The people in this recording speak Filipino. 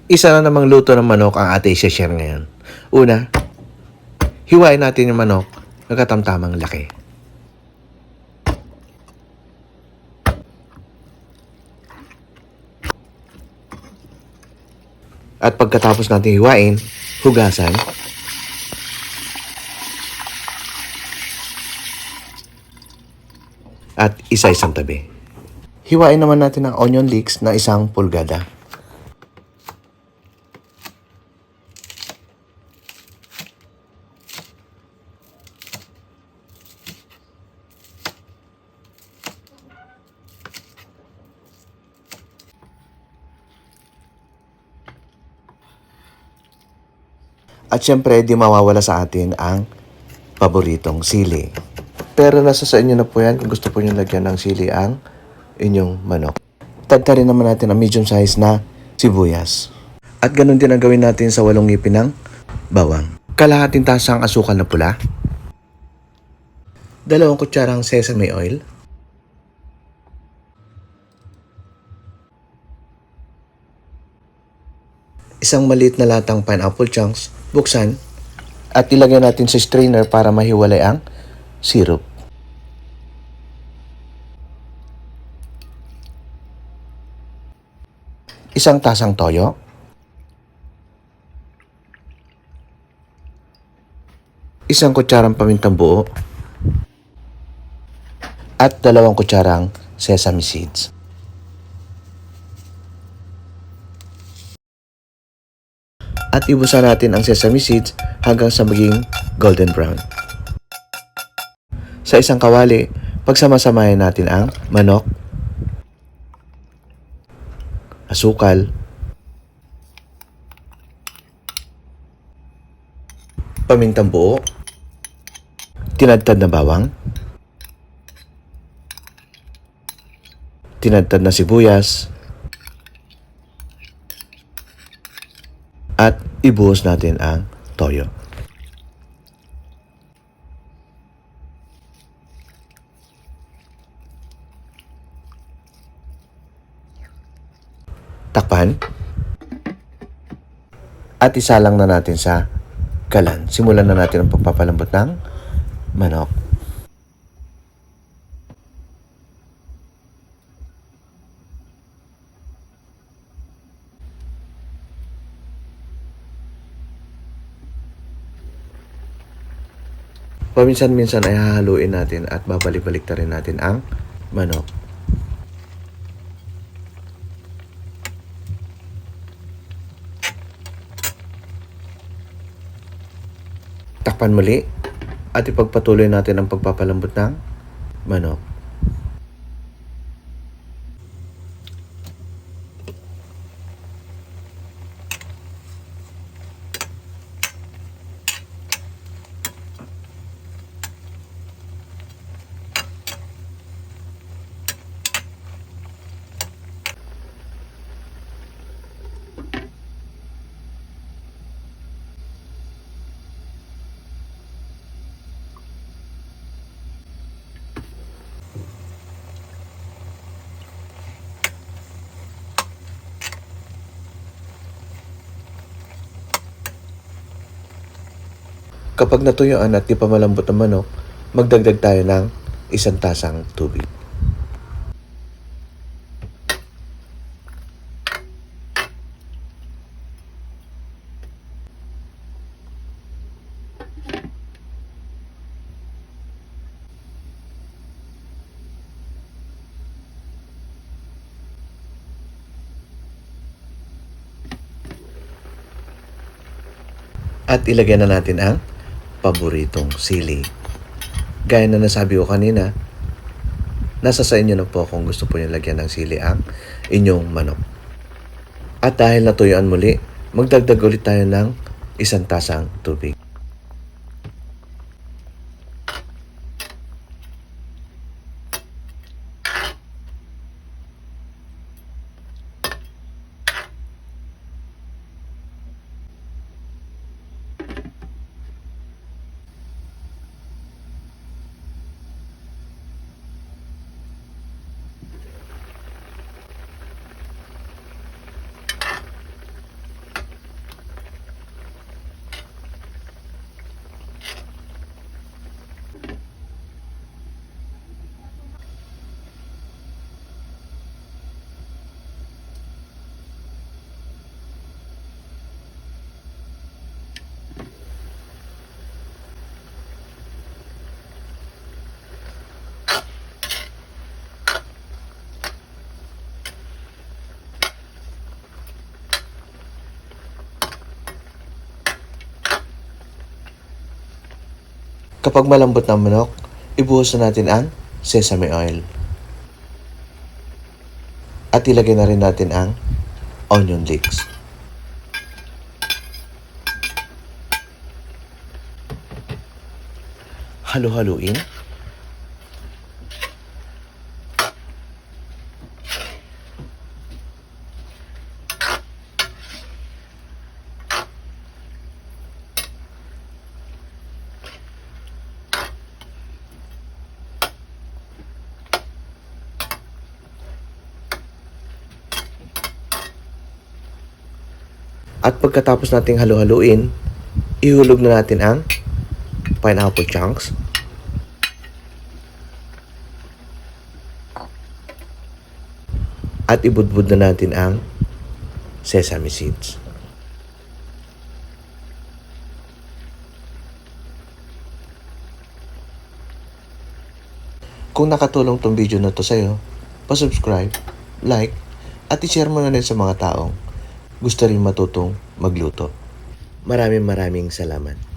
Isa na namang luto ng manok ang ate i-share ngayon. Una, hiwain natin yung manok na katamtamang laki. At pagkatapos natin hiwain, hugasan. At isa-isang tabi. Hiwain naman natin ang onion leeks na 1 pulgada. At syempre, di mawawala sa atin ang paboritong sili. Pero nasa sa inyo na po yan kung gusto po nyo lagyan ng sili ang inyong manok. Tagtarin naman natin ang medium size na sibuyas. At ganun din ang gawin natin sa 8 ngipin ng bawang. Kalahating tasang asukal na pula. 2 kutsarang sesame oil. 1 maliit na latang pineapple chunks, buksan, at ilagay natin sa strainer para mahiwalay ang syrup. Isang tasang toyo. Isang kutsarang pamintang buo. At 2 kutsarang sesame seeds. At ibusan natin ang sesame seeds hanggang sa maging golden brown. Sa isang kawali, pagsamasamahin natin ang manok, asukal, pamintang buo, tinadtad na bawang, tinadtad na sibuyas, at ibuhos natin ang toyo. Takpan. At isalang na natin sa kalan. Simulan na natin ang pagpapalambot ng manok. Paminsan-minsan ay hahaluin natin at babalik-balik na rin natin ang manok. Takpan muli at ipagpatuloy natin ang pagpapalambot ng manok. Kapag natuyuan at di pa malambot ang manok, magdagdag tayo ng 1 tasang tubig. At ilagay na natin ang paboritong sili. Gaya na nasabi ko kanina, nasa sa inyo na po kung gusto po nyo lagyan ng sili ang inyong manok. At dahil natuyuan muli, magdagdag ulit tayo ng 1 tasang tubig. Kapag malambot na ang manok, ibuhos na natin ang sesame oil. At ilagay na rin natin ang onion leeks. Halu-haluin. At pagkatapos nating halu-haluin, ihulog na natin ang pineapple chunks. At ibudbud na natin ang sesame seeds. Kung nakatulong tong video na to sa'yo, pa-subscribe, like, at i-share mo na rin sa mga taong gusto rin matutong magluto. Maraming salamat.